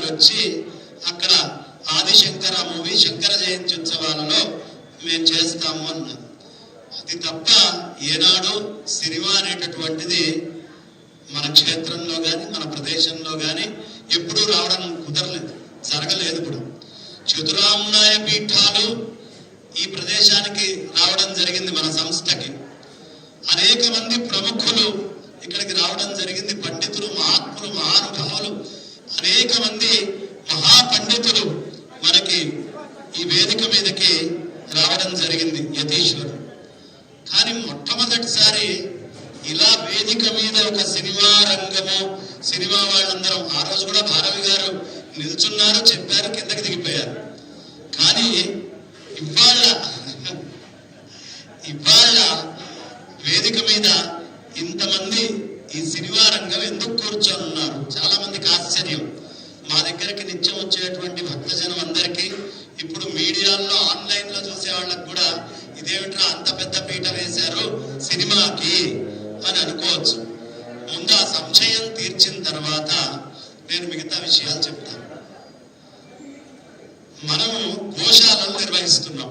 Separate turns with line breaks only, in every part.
వచ్చి అక్కడ ఆదిశంకర మూవీ శంకర జయంతి ఉత్సవాలలో మేము చేస్తాము అన్నారు. అది తప్ప ఏనాడు సినిమా అనేటటువంటిది మన క్షేత్రంలో కానీ మన ప్రదేశంలో కానీ ఎప్పుడూ రావడం కుదరలేదు, జరగలేదు. ఇప్పుడు చతురామ్నాయ పీఠాలు ఈ ప్రదేశానికి రావడం జరిగింది, మన సంస్థకి అనేక మంది ప్రముఖులు ఇక్కడికి రావడం జరిగింది. పండితులు, మహాత్ములు, మహానుభావులు, అనేక మంది మహాపండితులు మనకి ఈ వేదిక మీదకి రావడం జరిగింది, యతీశ్వరు. కానీ మొట్టమొదటిసారి ఇలా వేదిక మీద ఒక సినిమా రంగము, సినిమా వాళ్ళందరం, ఆ రోజు కూడా భారవి గారు నిల్చున్నారు, చెప్పారు, కిందకి దిగిపోయారు. కానీ ఇవాళ వేదిక మీద ఇంతమంది ఈ సినిమా రంగం ఎందుకు కూర్చొని ఉన్నారు? చాలా మందికి ఆశ్చర్యం. మా దగ్గరికి నిత్యం వచ్చేటువంటి భక్తజనం అందరికీ, ఇప్పుడు మీడియాల్లో ఆన్లైన్ లో చూసే వాళ్ళకి కూడా ఇదేమిట్రా అంత పెద్ద పీట వేశారు సినిమాకి అని అనుకోవచ్చు. ముందు ఆ సంశయం తీర్చిన తర్వాత నేను మిగతా విషయాలు చెప్తాను. మనము గోశాలను నిర్వహిస్తున్నాం.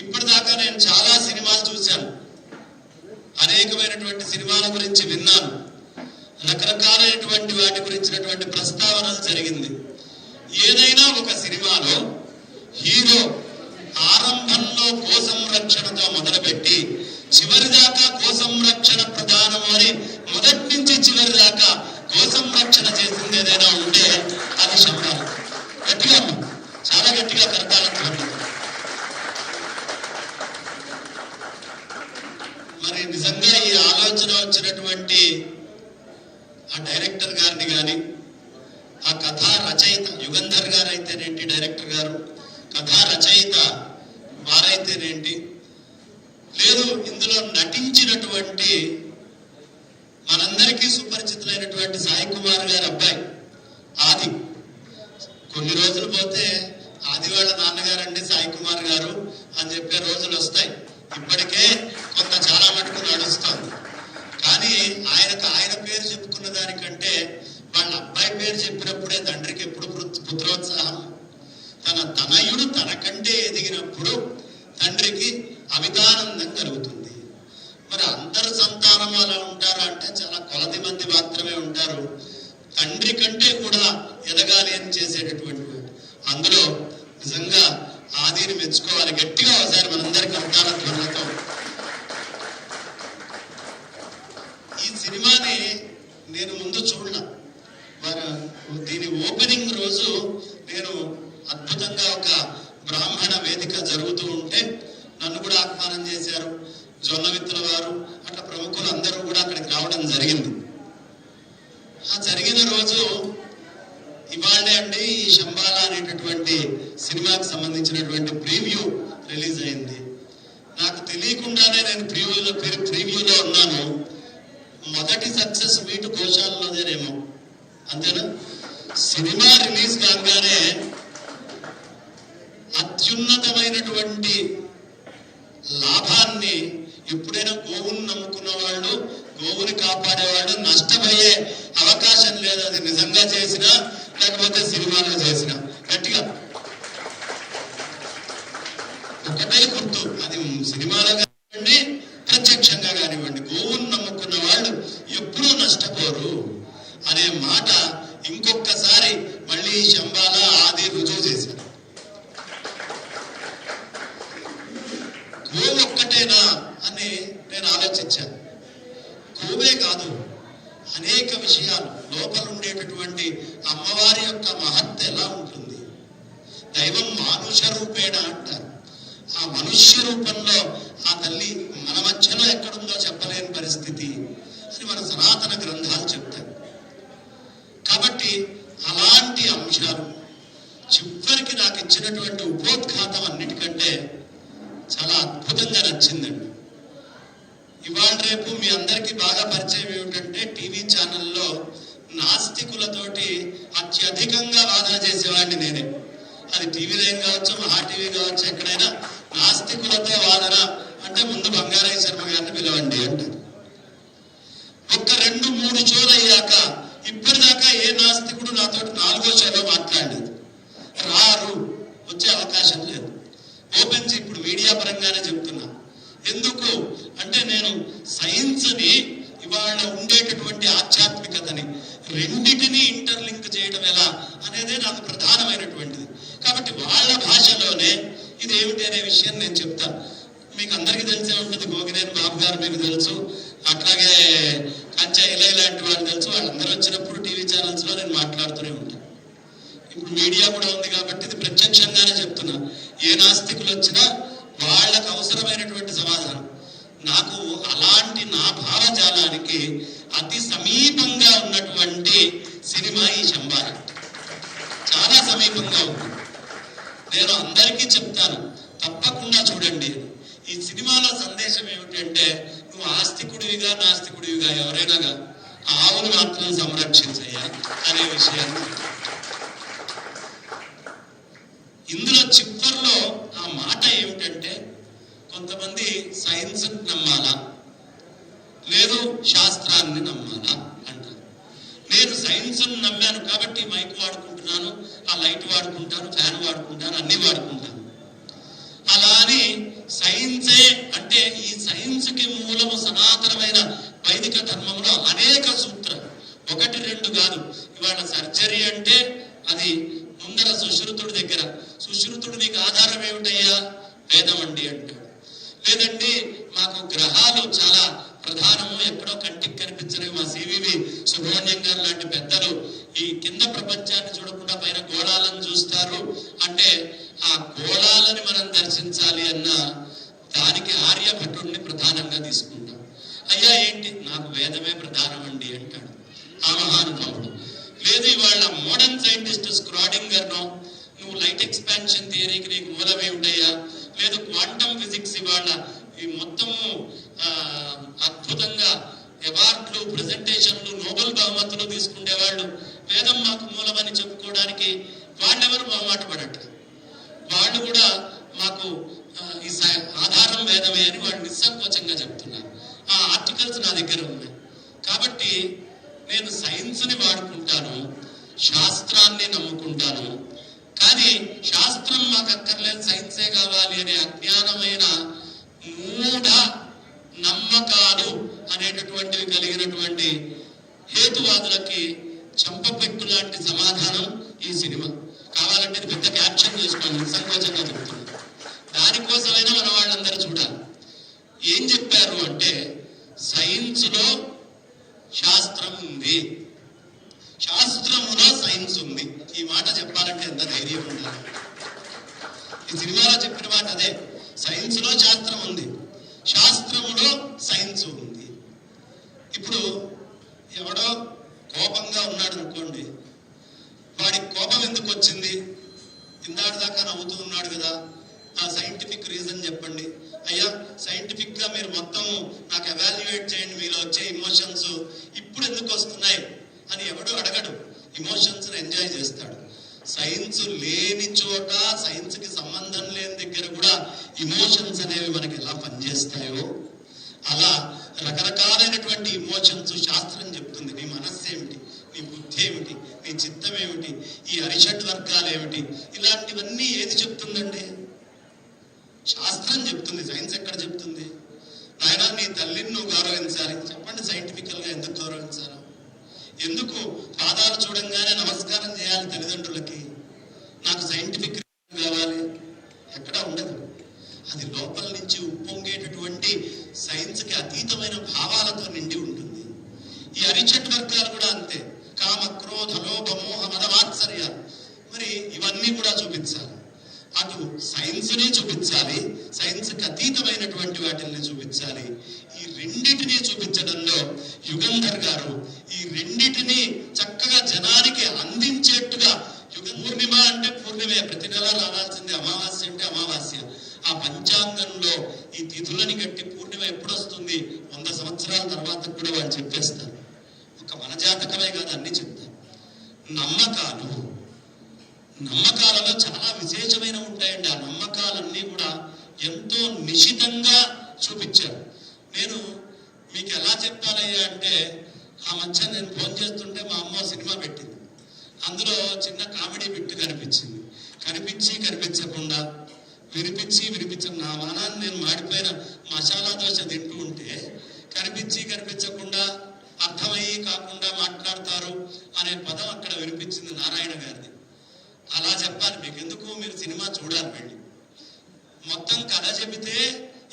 ఇప్పటిదాకా నేను చాలా సినిమాలు చూశాను, అనేకమైనటువంటి సినిమాల గురించి విన్నాను, రకరకాలైనటువంటి వాటి గురించినటువంటి ప్రస్తావనలు జరిగింది. ఏదైనా ఒక సినిమాలో హీరో ఆరంభంలో గో సంరక్షణతో మొదలుపెట్టి చివరి దాకా గో సంరక్షణ ప్రధానము అని మొదటి నుంచి చివరి దాకా గో సంరక్షణ చేసింది ఏదైనా ఉంటే అది శంబాల. గట్టిగా, చాలా గట్టిగా కరతాళంతో. మరి నిజంగా ఈ ఆలోచన వచ్చినటువంటి ఆ డైరెక్టర్ గారిని కానీ, ఆ కథా రచయిత యుగంధర్ గారు అయితేనేంటి, డైరెక్టర్ గారు, కథా రచయిత వారైతేనేంటి, లేదు ఇందులో నటించినటువంటి మనందరికీ సుపరిచితులైనటువంటి సాయి కుమార్ గారి అబ్బాయి ఆది. కొన్ని రోజులు పోతే ఆది వాళ్ళ నాన్నగారండి సాయి కుమార్ గారు అని చెప్పే రోజులు వస్తాయి. ఇప్పటికే కొంత చాలా మటుకు నడుస్తుంది. కానీ ఆయన పేరు చెప్పుకున్న దానికంటే వాళ్ళ అబ్బాయి పేరు చెప్పినప్పుడే తండ్రికి ఎప్పుడు పుత్రోత్సాహం. తన తనయుడు తనకంటే ఎదిగినప్పుడు తండ్రికి అమితానందం కలుగుతుంది. మరి అందరు సంతానం అలా ఉంటారా అంటే చాలా కొలది మంది మాత్రమే ఉంటారు. తండ్రి కంటే కూడా ఎదగాలి అని చేసేటటువంటి అందులో నిజంగా ఆదిని మెచ్చుకోవాలి. గట్టిగా ఒకసారి మనందరికీ అంటారా ధ్వనులతో. ఈ సినిమాని నేను ముందు చూడలా. దీని ఓపెనింగ్ రోజు నేను అద్భుతంగా ఒక బ్రాహ్మణ వేదిక జరుగుతూ ఉంటే నన్ను కూడా ఆహ్వానం చేశారు. జొన్నవిత్తుల వారు అట్లా ప్రముఖులు అందరూ కూడా అక్కడికి రావడం జరిగింది. ఆ జరిగిన రోజు ఇవాళే అండి ఈ శంబాల అనేటటువంటి సినిమాకి సంబంధించినటువంటి ప్రీవ్యూ రిలీజ్ అయింది. నాకు తెలియకుండానే నేను ప్రీవ్యూలో ఉన్నాను. మొదటి సక్సెస్ మీట్ గోశాలలోదేనేమో, అంతేనా? సినిమా రిలీజ్ కాగానే అత్యున్నతమైనటువంటి లాభాన్ని ఎప్పుడైనా గోవును నమ్ముకున్న వాళ్ళు, గోవుని కాపాడేవాళ్ళు నష్టపోయే అవకాశం లేదు. అది నిజంగా చేసినా లేకపోతే సినిమాలో చేసినా. గట్టిగా ఒకటే గుర్తు, అది సినిమాలో కానివ్వండి ప్రత్యక్షంగా కానివ్వండి, గోవును నమ్ముకున్న వాళ్ళు ఎప్పుడూ నష్టపోరు అనే మాట ఇంకొకసారి మళ్ళీ శంబాల ఆది రుజువు చేశారు. గోవు ఒక్కటేనా అని నేను ఆలోచించాను. గోవే కాదు, అనేక విషయాలు లోపల ఉండేటటువంటి అమ్మవారి యొక్క మహత్త ఎలా ఉంటుంది. దైవం మానుష రూపేణ అంటారు. ఆ మనుష్య రూపంలో ఆ తల్లి మన మధ్యలో ఎక్కడుందో చెప్పలేని పరిస్థితి అని మన సనాతన గ్రంథాలు చెప్తాయి. కాబట్టి అలాంటి అంశాలు చివరికి నాకు ఇచ్చినటువంటి ఉపోద్ఘాతం అన్నిటికంటే చాలా అద్భుతంగా నచ్చిందండి. ఇవాళ రేపు మీ అందరికీ బాగా పరిచయం ఏమిటంటే టీవీ ఛానల్లో నాస్తికులతోటి అత్యధికంగా వాదన చేసేవాడిని నేనే. అది టీవీ లైన్ కావచ్చు, మహా టీవీ కావచ్చు, ఎక్కడైనా నాస్తికులతో వాదన అంటే ముందు బంగారయ్య శర్మ గారిని పిలవండి అంటారు. ఒక్క 2-3 షోలు అయ్యాక ఇప్పటిదాకా ఏ నాస్తికుడు నాతో 4వ షో ఉండేటటువంటి ఆధ్యాత్మికతని రెండిటిని ఇంటర్లింక్ చేయడం ఎలా అనేదే నాకు ప్రధానమైనటువంటిది. కాబట్టి వాళ్ళ భాషలోనే ఇది ఏమిటి అనే విషయం నేను చెప్తాను. మీకు అందరికీ తెలిసే ఉంటుంది, గోగినేని బాబు గారు మీకు తెలుసు, అట్లాగే కంచె ఇలై లాంటి వాళ్ళు తెలుసు. వాళ్ళందరూ వచ్చినప్పుడు టీవీ ఛానల్స్ లో నేను మాట్లాడుతూనే ఉంటాను. ఇప్పుడు మీడియా కూడా ఉంది కాబట్టి ఇది ప్రత్యక్షంగానే చెప్తున్నా. ఏ నాస్తికులు వచ్చినా వాళ్ళకు అవసరమైనటువంటి సమాధానం. నాకు అలాంటి నా భావజాలానికి అతి సమీపంగా ఉన్నటువంటి సినిమా ఈ శంబారి. చాలా సమీపంగా ఉంది. నేను అందరికీ చెప్తాను, తప్పకుండా చూడండి. ఈ సినిమాలో సందేశం ఏమిటంటే, నువ్వు ఆస్తికుడివిగా నాస్తికుడివిగా ఎవరైనాగా ఆవును మాత్రం సంరక్షించయ్యా అనే విషయాన్ని. ఇందులో చివరిలో ఆ మాట ఏమిటంటే, కొంతమంది సైన్స్ నమ్మాలా లేదు శాస్త్రాన్ని నమ్మాలా అంటారు. నేను సైన్స్ నమ్మాను కాబట్టి మైక్ వాడుకుంటున్నాను, ఆ లైట్ వాడుకుంటాను, ఫ్యాన్ వాడుకుంటాను, అన్ని వాడుకుంటాను. అలా అని సైన్సే అంటే ఈ సైన్స్ కి మూలము సనాతనమైన వైదిక ధర్మంలో అనేక సూత్రాలు, 1, 2 కాదు. ఇవాళ సర్జరీ అంటే అది ముందర సుశ్రుతుడి దగ్గర, సుశ్రుతుడు నీకు ఆధారం ఏమిటయ్యా? వేదం అండి అంటాడు. లేదండి మాకు గ్రహాలు చాలా ప్రధానము, ఎక్కడో కంటికి కనిపించలేవు. మా సివివి సుబ్రహ్మణ్యం గారు లాంటి పెద్దలు ఈ కింద ప్రపంచాన్ని చూడకుండా పైన గోళాలను చూస్తారు అంటే, ఆ గోళాలని మనం దర్శించాలి అన్న దానికి ఆర్యభటుడిని ప్రధానంగా తీసుకుంటాం. అయ్యా ఏంటి, నాకు వేదమే ప్రధానం అండి అంటాడు ఆ మహానుభావుడు. లేదు ఇవాళ మోడర్న్ సైంటిస్ట్ స్క్రాడింగర్నో, నువ్వు లైట్ ఎక్స్పాన్షన్ థియరీకి నీకు మూలమేమిటయ్యా? లేదు క్వాంటమ్ ఫిజిక్స్ ఇవాళ ఈ మొత్తము అద్భుతంగా అవార్డులు, ప్రెజెంటేషన్లు, నోబెల్ బహుమతులు తీసుకునేవాళ్ళు వేదం మాకు మూలమని చెప్పుకోవడానికి వాళ్ళెవరు మొహమాట పడట్లేదు. వాళ్ళు కూడా మాకు ఈ ఆధారం వేదమే అని వాళ్ళు నిస్సంకోచంగా చెప్తున్నారు. ఆ ఆర్టికల్స్ నా దగ్గర ఉన్నాయి. కాబట్టి నేను సైన్స్ని వాడుకుంటాను, శాస్త్రాన్ని నమ్ముకుంటాను. కానీ శాస్త్రం మాకు అక్కర్లేదు, సైన్సే కావాలి అనే అజ్ఞానమైన మూఢ నమ్మకాలు అనేటటువంటివి కలిగినటువంటి హేతువాదులకి చంపపెట్టు లాంటి సమాధానం ఈ సినిమా. కావాలంటే పెద్ద క్యాప్షన్ చేసుకోండి, సంకోచంగా చెప్తున్నాను. దానికోసమైనా మన వాళ్ళందరూ చూడాలి. ఏం చెప్పారు అంటే, సైన్స్ లో శాస్త్రం ఉంది, శాస్త్రములో సైన్స్ ఉంది. ఈ మాట చెప్పాలంటే ఎంత ధైర్యం ఉండాలి. ఈ సినిమాలో చెప్పిన మాట అదే. సైన్స్ లో శాస్త్రం ఉంది, శాస్త్రములో సైన్స్ ఉంది. ఇప్పుడు ఎవడో కోపంగా ఉన్నాడు అనుకోండి, వాడికి కోపం ఎందుకు వచ్చింది? ఇందాటి దాకా నవ్వుతూ ఉన్నాడు కదా, ఆ సైంటిఫిక్ రీజన్ చెప్పండి. అయ్యా సైంటిఫిక్ గా మీరు మొత్తం నాకు ఎవాల్యుయేట్ చేయండి, మీలో వచ్చే ఇమోషన్స్ ఇప్పుడు ఎందుకు వస్తున్నాయి అని ఎవడు అడగడు. ఇమోషన్స్ ఎంజాయ్ చేస్తాడు. సైన్స్ లేని చోట, సైన్స్ కి సంబంధం లేని దగ్గర కూడా ఇమోషన్స్ అనేవి మనకి ఎలా పనిచేస్తాయో అలా రకరకాలైనటువంటి ఇమోషన్స్ శాస్త్రం చెప్తుంది. నీ మనస్సు ఏమిటి, నీ బుద్ధి ఏమిటి, నీ చిత్తం ఏమిటి, ఈ అరిషడ్ వర్గాలు ఏమిటి, ఇలాంటివన్నీ ఏది చెప్తుందండి? శాస్త్రం చెప్తుంది. సైన్స్ ఎక్కడ చెప్తుంది? నాయన నీ తల్లిని నువ్వు గౌరవించాలి. చెప్పండి సైంటిఫికల్ గా ఎందుకు గౌరవించాలి? ఎందుకు పాదాలు చూడంగానే నమస్కారం చేయాలి తల్లిదండ్రులకి? నాకు సైంటిఫిక్ కావాలి? ఎక్కడా ఉండదు. అది లోపల నుంచి ఉప్పొంగేటటువంటి సైన్స్ కి అతీతమైన భావాలతో నిండి ఉంటుంది. ఈ అరిషడ్ వర్గాలు కూడా అంతే. కామ, క్రోధ, లోభ, మోహ, మద, మాత్సర్యాలు. మరి ఇవన్నీ కూడా చూపించాలి. అటు సైన్స్ ని చూపించాలి, సైన్స్ కి అతీతమైనటువంటి వాటిని చూపించాలి. ఈ రెండిటిని చూపించడంలో యుగంధర్ గారు ఈ రెండిటిని చక్కగా జనానికి అందించేట్టుగా, పూర్ణిమ అంటే పూర్ణిమే, ప్రతి నెల రావాల్సిందే. అమావాస్య అంటే అమావాస్య. ఆ పంచాంగంలో ఈ తిథులని గట్టి పూర్ణిమ ఎప్పుడు వస్తుంది 100 సంవత్సరాల తర్వాత కూడా వాళ్ళు చెప్పేస్తారు. ఒక మన జాతకమే కాదు, అన్ని చెప్తారు. నమ్మకాలలో చాలా విశేషమైన ఉంటాయండి. ఆ నమ్మకాలన్నీ కూడా ఎంతో నిశితంగా చూపించారు. నేను మీకు ఎలా చెప్పాలయ్యా అంటే, ఆ మధ్య నేను ఫోన్ చేస్తుంటే మా అమ్మ సినిమా పెట్టింది. అందులో చిన్న కామెడీ బిట్టు కనిపించకుండా వినిపించ నా మానాన్ని నేను మాడిపోయిన మసాలా దోశ తింటూ ఉంటే కనిపించకుండా అర్థమయ్యి కాకుండా మాట్లాడతారు అనే పదం అక్కడ వినిపించింది నారాయణ గారిది. అలా చెప్పాలి మీకు, ఎందుకు మీరు సినిమా చూడాలి వెళ్ళి. మొత్తం కథ చెబితే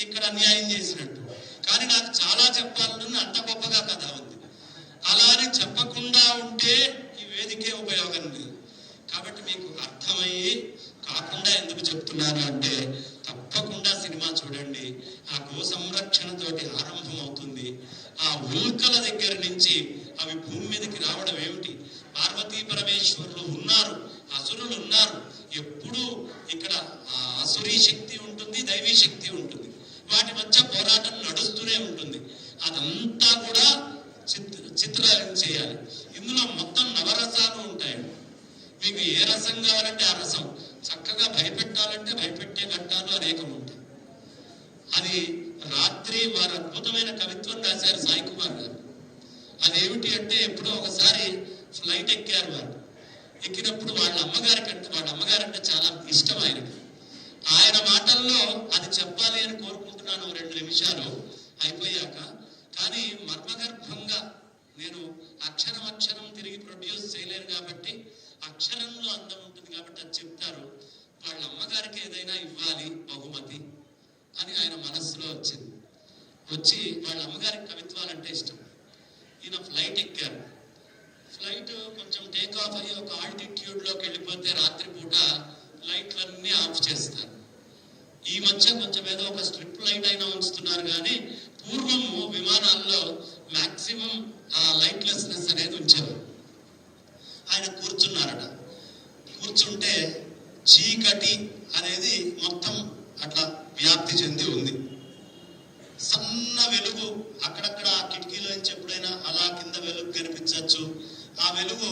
ఇక్కడ అన్యాయం చేసినట్టు, కానీ నాకు చాలా చెప్పాలని అంత గొప్పగా కథ ఉంది. అలా అని చెప్పకుండా ఉంటే ఈ వేదికే ఉపయోగం లేదు. కాబట్టి మీకు అర్థమయ్యి కాకుండా ఎందుకు చెప్తున్నాను అంటే, తప్పకుండా సినిమా చూడండి. ఆ గో సంరక్షణతోటి ఆరంభం అవుతుంది. ఆ ఉల్కల దగ్గర నుంచి అవి భూమి మీదకి రావడం ఏమిటి? పార్వతీ పరమేశ్వరులు ఉన్నారు, అసురులు ఉన్నారు. ఎప్పుడూ ఇక్కడ అసురీ శక్తి ఉంటుంది, దైవీ శక్తి ఉంటుంది. వాటి మధ్య పోరాటం నడుస్తూనే ఉంటుంది. అదంతా కూడా చిత్రం చేయాలి. ఇందులో మొత్తం నవరసాలు ఉంటాయండి. మీకు ఏ రసం కావాలంటే ఆ రసం, చక్కగా భయపెట్టాలంటే భయపెట్టే ఘట్టాలు అనేకం ఉంటాయి. అది రాత్రి వారు అద్భుతమైన కవిత్వం రాశారు సాయి కుమార్ గారు. అదేమిటి అంటే, ఎప్పుడో ఒకసారి ఫ్లైట్ ఎక్కారు. వారు ఎక్కినప్పుడు వాళ్ళ అమ్మగారంటే చాలా ఇష్టం ఆయనకి. ఆయన మాటల్లో అది చెప్పాలి అని కోరుకుంటున్నాను 2 నిమిషాలు అయిపోయాక. కానీ మర్మగర్భంగా నేను అక్షరం తిరిగి ప్రొడ్యూస్ చేయలేను కాబట్టి, అక్షరంలో అందం ఉంటుంది కాబట్టి అది చెప్తారు. వాళ్ళ అమ్మగారికి ఏదైనా ఇవ్వాలి బహుమతి అని ఆయన మనస్సులో వచ్చి వాళ్ళ అమ్మగారికి కవిత్వాలంటే ఇష్టం. ఈయన ఫ్లైట్ ఎక్కారు. ఫ్లైట్ కొంచెం టేక్ ఆఫ్ అయ్యి ఒక ఆల్టిట్యూడ్ లోకి వెళ్ళిపోతే రాత్రిపూట లైట్లన్నీ ఆఫ్ చేస్తారు. ఈ మధ్య కొంచెం ఏదో ఒక స్ట్రిప్ లైట్ అయినా ఉంచుతున్నారు, కానీ పూర్వము విమానాల్లో మాక్సిమం ఆ లైట్లెస్నెస్ అనేది ఉంచారు. ఆయన కూర్చున్నారట. కూర్చుంటే చీకటి అనేది మొత్తం అట్లా వ్యాప్తి చెంది ఉంది. సన్న వెలుగు అక్కడక్కడ ఆ కిటికీలోంచి ఎప్పుడైనా అలా కింద వెలుగు కనిపించవచ్చు. ఆ వెలుగు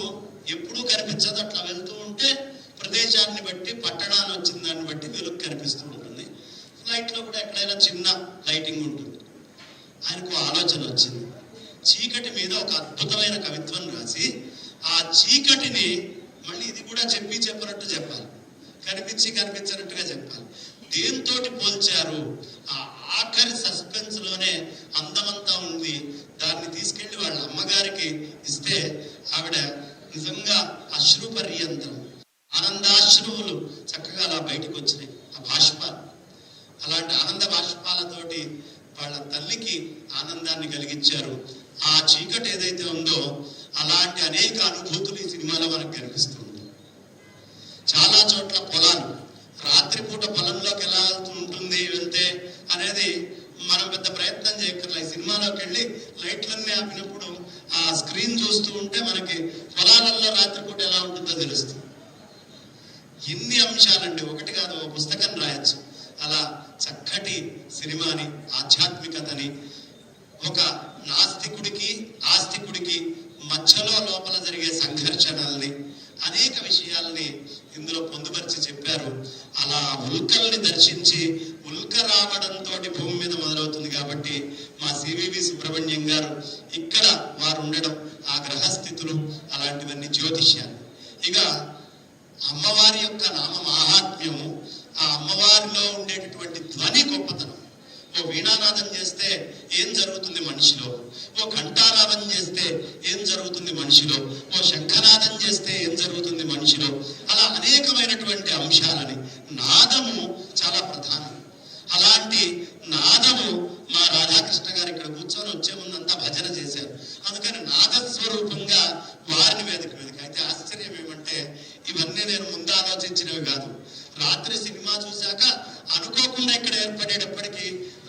ఎప్పుడూ కనిపించదు. అట్లా వెళ్తూ ఉంటే ప్రదేశాన్ని బట్టి, పట్టణాన్ని వచ్చిన దాన్ని బట్టి వెలుగు కనిపిస్తూ ఉంటుంది. ఫ్లైట్ లో కూడా ఎక్కడైనా చిన్న లైటింగ్ ఉంటుంది. ఆయనకు ఆలోచన వచ్చింది. చీకటి మీద ఒక అద్భుతమైన కవిత్వం రాసి, ఆ చీకటిని మళ్ళీ ఇది కూడా చెప్పినట్టు చెప్పాలి, కనిపించినట్టుగా చెప్పాలి. దేంతోటి పోల్చారు? ఆ ఆఖరి సస్పెన్స్ లోనే అందమంతా ఉంది. దాన్ని తీసుకెళ్లి వాళ్ళ అమ్మగారికి ఇస్తే ఆవిడ నిజంగా అశ్రుపర్యంతం, ఆనందాశ్రువులు చక్కగా అలా బయటకు వచ్చినాయి. ఆ బాష్పాలు, అలాంటి ఆనంద బాష్పాలతోటి వాళ్ళ తల్లికి ఆనందాన్ని కలిగించారు. ఆ చీకటి ఏదైతే ఉందో అలాంటి అనేక అనుభూతులు ఈ సినిమాలో మనకు కనిపిస్తుంది. చాలా చోట్ల పొలాలు, రాత్రిపూట పొలంలోకి ఎలా ఉంటుంది వెళ్తే అనేది మనం పెద్ద ప్రయత్నం చేయక్కర్లే. ఈ సినిమాలోకి వెళ్ళి లైట్లన్నీ ఆపినప్పుడు ఆ స్క్రీన్ చూస్తూ ఉంటే మనకి పొలాలలో రాత్రిపూట ఎలా ఉంటుందో తెలుస్తుంది. ఎన్ని అంశాలండి, ఒకటి కాదు, ఒక పుస్తకం రాయొచ్చు. అలా చక్కటి సినిమాని, ఆధ్యాత్మికతని, ఒక నాస్తికుడికి ఆస్తికుడికి మధ్యలో లోపల జరిగే సంఘర్షణల్ని, అనేక విషయాల్ని ఇందులో పొందుపరిచి చెప్పారు. అలా ఉల్కల్ని దర్శించి, ఉల్క రావడంతో భూమి మీద మొదలవుతుంది కాబట్టి మా సివివి సుబ్రహ్మణ్యం గారు ఇక్కడ వారు ఉండడం, ఆ గ్రహస్థితులు, అలాంటివన్నీ జ్యోతిష్యాలు. ఇక అమ్మవారి యొక్క నామ మాహాత్మ్యము, ఆ అమ్మవారిలో ఉండేటటువంటి ధ్వని గొప్పతనం. ఓ వీణానాదం చేస్తే ఏం జరుగుతుంది మనిషిలో, ఓ ఘంటానాదం చేస్తే ఏం జరుగుతుంది మనిషిలో, ఓ శంఖనాదం చేస్తే ఏం జరుగుతుంది మనిషిలో, అలా అనేకమైనటువంటి అంశాలని. నాదము చాలా ప్రధానం. అలాంటి నాదము మా రాధాకృష్ణ గారు ఇక్కడ కూర్చొని వచ్చే ముందంతా భజన చేశారు. అందుకని నాదస్వరూపంగా వారిని వేదిక అయితే ఆశ్చర్యం ఏమంటే, ఇవన్నీ నేను ముందు ఆలోచించినవి కాదు. రాత్రి సినిమా చూశాక అనుకోకుండా ఇక్కడ ఏర్పడేటప్పటికీ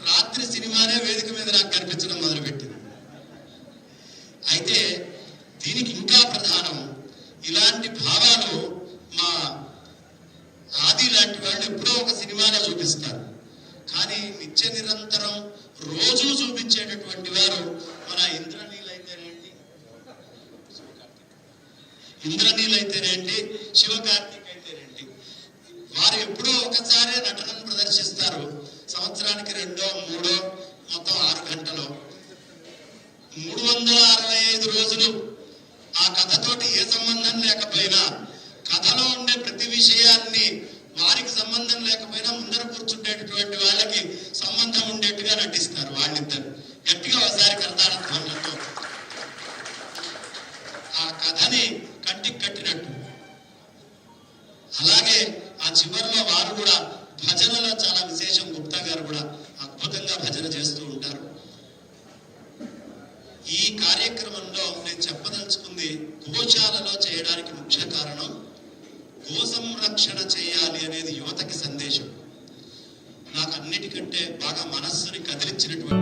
రాత్రి సినిమానే వేదిక మీద నాకు కనిపించడం మొదలుపెట్టింది. అయితే దీనికి ఇంకా ప్రధానం, ఇలాంటి భావాలు మా ఆది లాంటి వాళ్ళు ఎప్పుడో ఒక సినిమాలో చూపిస్తారు, కానీ నిత్య నిరంతరం రోజు చూపించేటటువంటి వారు మన ఇంద్రనీలైతేనేంటి, శివకార్తిక్ అయితేనేంటి, వారు ఎప్పుడో ఒకసారి నటనను ప్రదర్శిస్తారు. సంవత్సరానికి 2, 3, మొత్తం 6 గంటలు, 365 రోజులు ఆ కథతోటి ఏ సంబంధం లేకపోయినా, కథలో ఉండే ప్రతి విషయాన్ని వారికి సంబంధం లేకపోయినా ముందర కూర్చుండేటటువంటి వాళ్ళకి సంబంధం ఉండేట్టుగా నటిస్తారు వాళ్ళిద్దరు. గట్టిగా ఒకసారి కర్తారత్వంతో కథని కంటికి కట్టినట్టు. అలాగే ఆ చివరిలో వారు కూడా భజనలో చాలా విశేషం. గుప్తా గారు కూడా అద్భుతంగా భజన చేస్తూ ఉంటారు. ఈ కార్యక్రమంలో నేను చెప్పదలుచుకుంది, గోశాలలో చేయడానికి ముఖ్య కారణం గో సంరక్షణ చేయాలి అనేది యువతకి సందేశం. నాకు అన్నిటికంటే బాగా మనస్సుని కదిలించినటువంటి